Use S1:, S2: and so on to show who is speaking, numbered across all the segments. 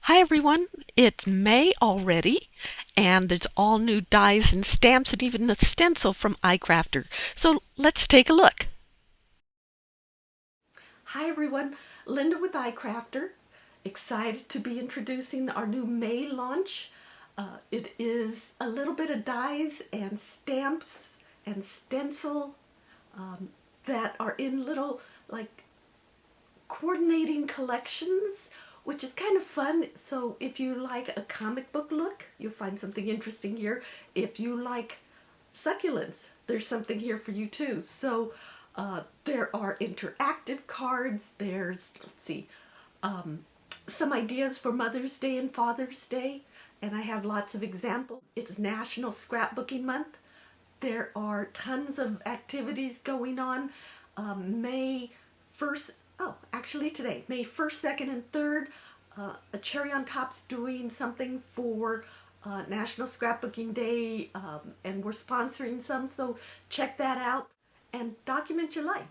S1: Hi everyone, it's May already, and there's all new dies and stamps and even a stencil from iCrafter. So let's take a look. Hi everyone, Linda with iCrafter. Excited to be introducing our new May launch. It is a little bit of dies and stamps and stencil that are in little like coordinating collections, which is kind of fun. So if you like a comic book look, you'll find something interesting here. If you like succulents, there's something here for you too. So there are interactive cards. There's, let's see, some ideas for Mother's Day and Father's Day. And I have lots of examples. It's National Scrapbooking Month. There are tons of activities going on. May 1st, oh, actually today, May 1st, 2nd, and 3rd, a Cherry on Top's doing something for National Scrapbooking Day, and we're sponsoring some, so check that out and document your life.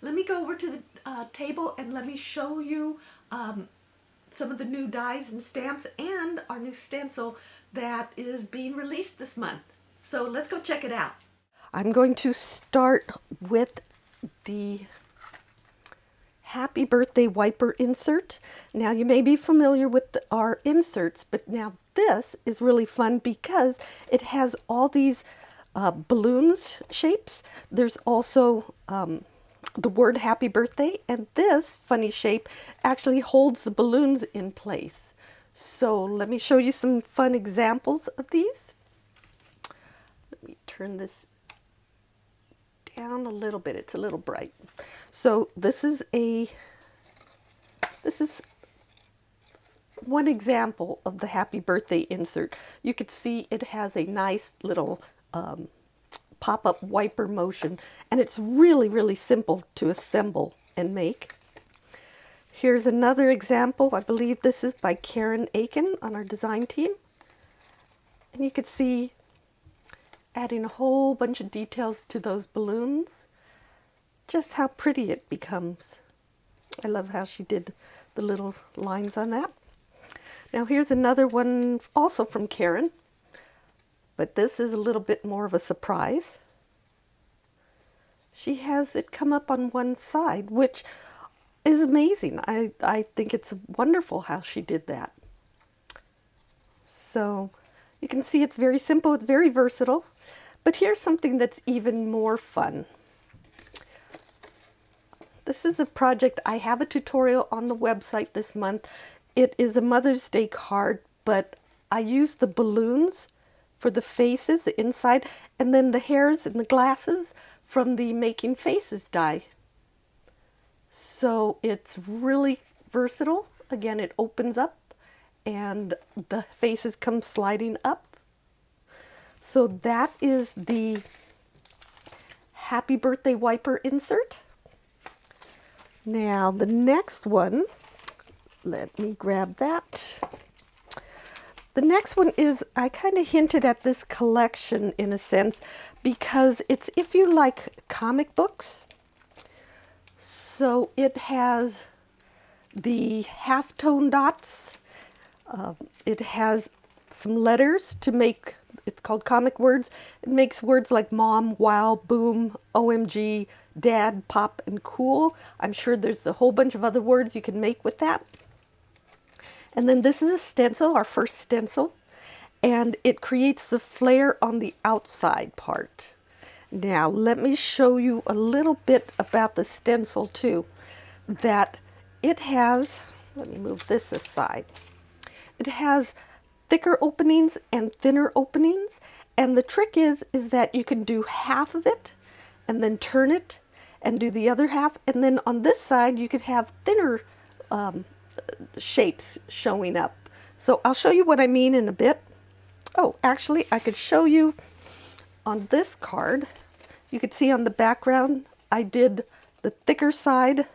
S1: Let me go over to the table and let me show you some of the new dies and stamps and our new stencil that is being released this month. So let's go check it out. I'm going to start with the Happy Birthday Wiper insert. Now you may be familiar with our inserts, but now this is really fun because it has all these balloons shapes. There's also the word Happy Birthday, and this funny shape actually holds the balloons in place. So let me show you some fun examples of these. Let me turn this down a little bit. It's a little bright. So this is one example of the Happy Birthday insert. You can see it has a nice little pop-up wiper motion, and it's really simple to assemble and make. Here's another example. I believe this is by Karen Aiken on our design team. And you can see adding a whole bunch of details to those balloons. Just how pretty it becomes. I love how she did the little lines on that. Now here's another one also from Karen, but this is a little bit more of a surprise. She has it come up on one side, which is amazing. I think it's wonderful how she did that. So you can see it's very simple, it's very versatile, but here's something that's even more fun. This is a project. I have a tutorial on the website this month. It is a Mother's Day card, but I use the balloons for the faces, the inside, and then the hairs and the glasses from the Making Faces die. So it's really versatile. Again, it opens up and the faces come sliding up. So that is the Happy Birthday Wiper insert. Now the next one, let me grab that. The next one is, I kind of hinted at this collection in a sense because it's if you like comic books. So it has the halftone dots. It has some letters to make, it's called comic words. It makes words like mom, wow, boom, OMG, dad, pop, and cool. I'm sure there's a whole bunch of other words you can make with that. And then this is a stencil, our first stencil, and it creates the flare on the outside part. Now let me show you a little bit about the stencil too, that it has, let me move this aside, it has thicker openings and thinner openings, and the trick is that you can do half of it and then turn it and do the other half, and then on this side you could have thinner shapes showing up. So I'll show you what I mean in a bit. Oh, actually I could show you on this card. You could see on the background I did the thicker side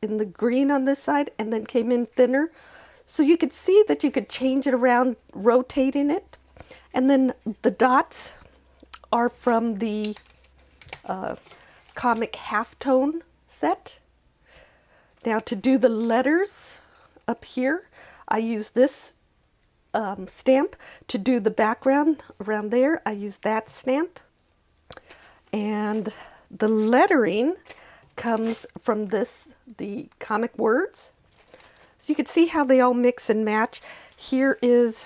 S1: in the green on this side and then came in thinner. So you could see that you could change it around, rotating it. And then the dots are from the comic halftone set. Now to do the letters up here, I use this stamp to do the background around there. I use that stamp. And the lettering comes from the comic words. So you can see how they all mix and match. Here is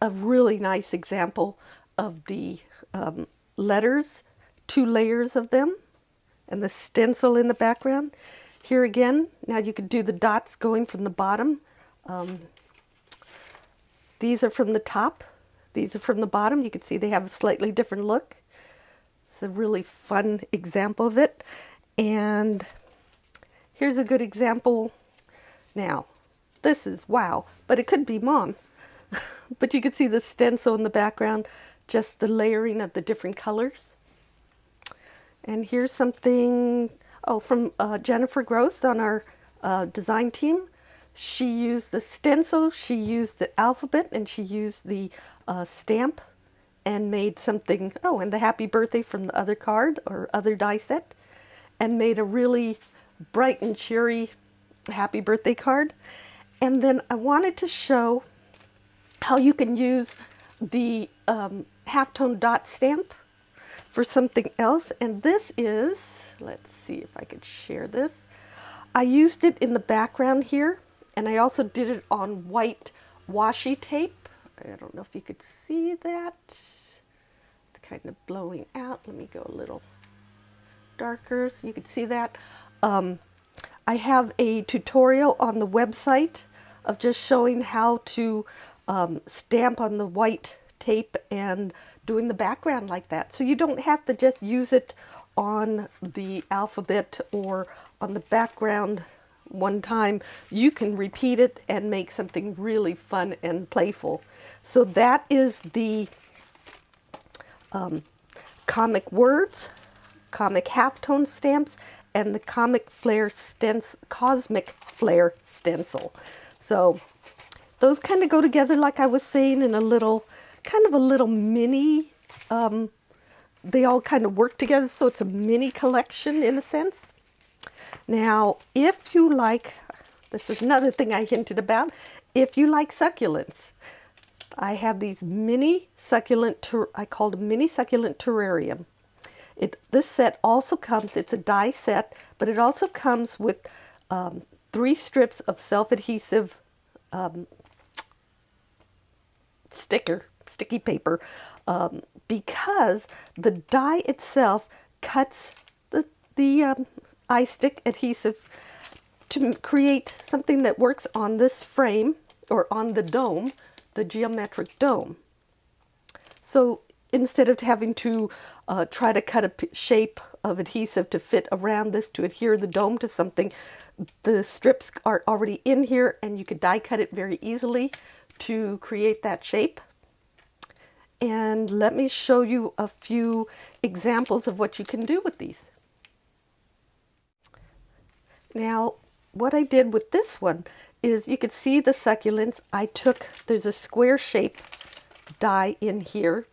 S1: a really nice example of the letters, 2 layers of them, and the stencil in the background. Here again, now you can do the dots going from the bottom. These are from the top. These are from the bottom. You can see they have a slightly different look. It's a really fun example of it. And here's a good example. Now, this is wow, but it could be Mom. But you can see the stencil in the background, just the layering of the different colors. And here's something, from Jennifer Gross on our design team. She used the stencil, she used the alphabet, and she used the stamp and made something, and the happy birthday from the other card or other die set, and made a really bright and cheery happy birthday card. And then I wanted to show how you can use the halftone dot stamp for something else. And this is, let's see if I could share this. I used it in the background here, and I also did it on white washi tape. I don't know if you could see that. It's kind of blowing out. Let me go a little darker so you can see that. I have a tutorial on the website of just showing how to stamp on the white tape and doing the background like that. So you don't have to just use it on the alphabet or on the background one time. You can repeat it and make something really fun and playful. So that is the comic words, comic halftone stamps, and the Cosmic Flare stencil. So those kind of go together, like I was saying, in a little mini, they all kind of work together, so it's a mini collection in a sense. Now, if you like, this is another thing I hinted about, if you like succulents, I have these mini succulent, I called a mini succulent terrarium. This set also comes, it's a die set, but it also comes with 3 strips of self-adhesive sticky paper, because the die itself cuts the eye stick adhesive to create something that works on this frame or on the dome, the geometric dome. So instead of having to try to cut a shape of adhesive to fit around this to adhere the dome to something, the strips are already in here and you could die cut it very easily to create that shape. And let me show you a few examples of what you can do with these. Now, what I did with this one is you could see the succulents. There's a square shape die in here,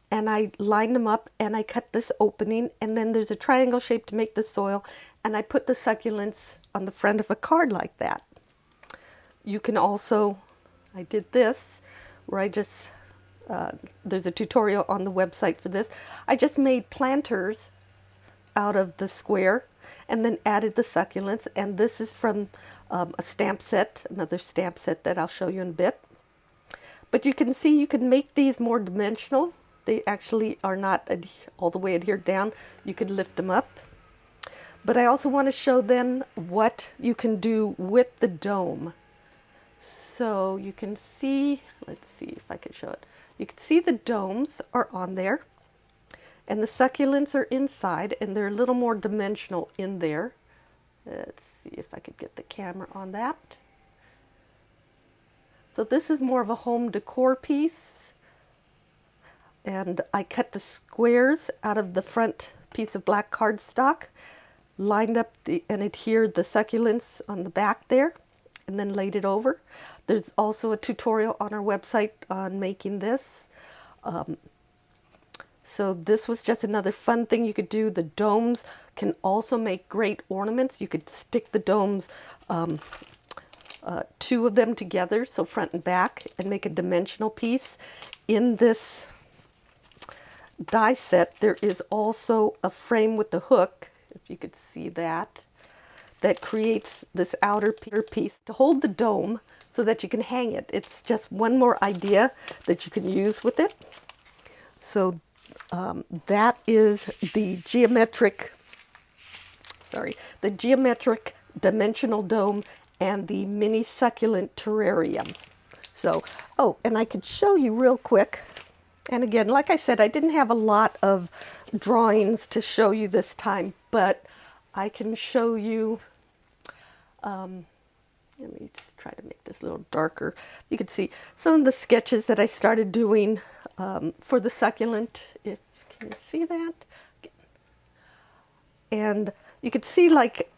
S1: and I lined them up and I cut this opening, and then there's a triangle shape to make the soil, and I put the succulents on the front of a card like that. You can also, I did this where I just, there's a tutorial on the website for this. I just made planters out of the square and then added the succulents, and this is from a stamp set, another stamp set that I'll show you in a bit. But you can see you can make these more dimensional. They actually are not all the way adhered down. You can lift them up. But I also want to show then what you can do with the dome. So you can see, let's see if I can show it. You can see the domes are on there, and the succulents are inside, and they're a little more dimensional in there. Let's see if I could get the camera on that. So this is more of a home decor piece. And I cut the squares out of the front piece of black cardstock, lined up and adhered the succulents on the back there, and then laid it over. There's also a tutorial on our website on making this. So this was just another fun thing you could do. The domes can also make great ornaments. You could stick the domes two of them together, so front and back, and make a dimensional piece. In this die set, there is also a frame with the hook, if you could see that, that creates this outer piece to hold the dome so that you can hang it. It's just one more idea that you can use with it. So that is the geometric dimensional dome and the mini succulent terrarium. So, oh, and I could show you real quick. And again, like I said, I didn't have a lot of drawings to show you this time, but I can show you, let me just try to make this a little darker. You can see some of the sketches that I started doing for the succulent. Can you see that? And you could see, like,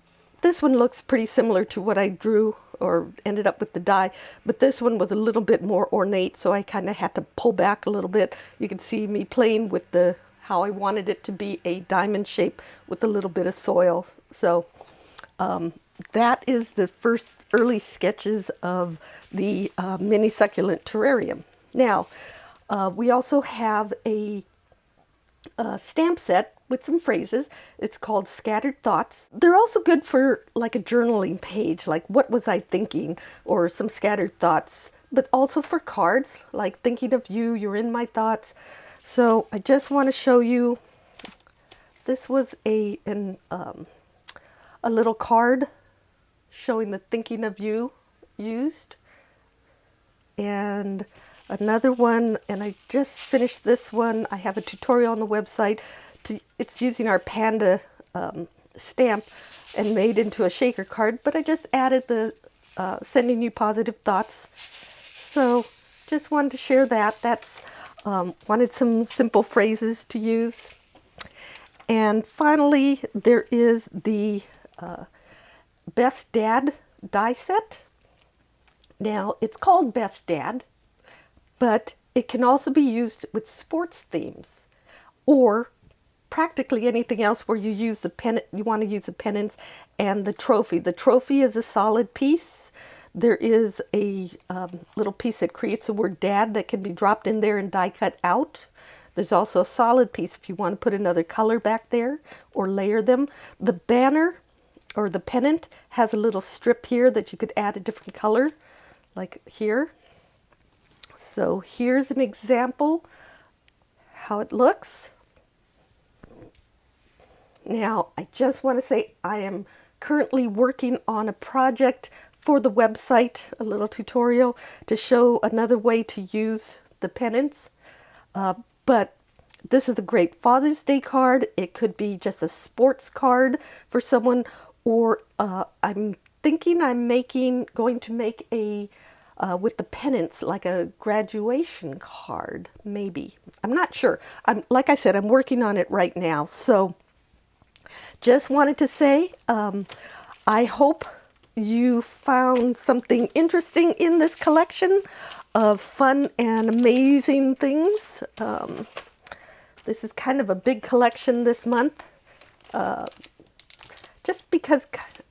S1: this one looks pretty similar to what I drew or ended up with the die, but this one was a little bit more ornate, so I kind of had to pull back a little bit. You can see me playing with how I wanted it to be a diamond shape with a little bit of soil. So that is the first early sketches of the mini succulent terrarium. Now, we also have a stamp set with some phrases. It's called Scattered Thoughts. They're also good for like a journaling page, like what was I thinking, or some scattered thoughts, but also for cards, like thinking of you, you're in my thoughts. So I just want to show you, this was a little card showing the thinking of you used. And another one, and I just finished this one. I have a tutorial on the website. It's using our panda stamp and made into a shaker card, but I just added the sending you positive thoughts. So just wanted to share that. That's wanted some simple phrases to use. And finally, there is the Best Dad die set. Now, it's called Best Dad, but it can also be used with sports themes or practically anything else where you use the pen. You want to use the pennants and the trophy. The trophy is a solid piece. There is a little piece that creates the word dad that can be dropped in there and die cut out. There's also a solid piece if you want to put another color back there or layer them. The banner or the pennant has a little strip here that you could add a different color, like here. So here's an example how it looks. Now, I just want to say I am currently working on a project for the website, a little tutorial to show another way to use the pennants. But this is a great Father's Day card. It could be just a sports card for someone, or I'm thinking I'm going to make a with the pennants, like a graduation card, maybe. I'm not sure. Like I said, I'm working on it right now. So just wanted to say, I hope you found something interesting in this collection of fun and amazing things. This is kind of a big collection this month, just because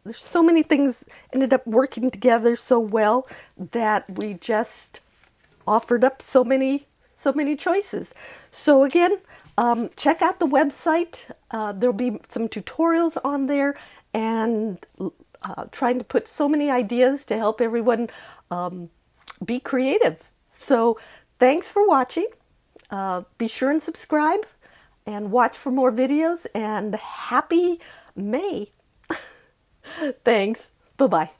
S1: there's so many things ended up working together so well that we just offered up so many choices. So again, check out the website. There'll be some tutorials on there, and trying to put so many ideas to help everyone be creative. So thanks for watching. Be sure and subscribe and watch for more videos, and happy May. Thanks. Bye-bye.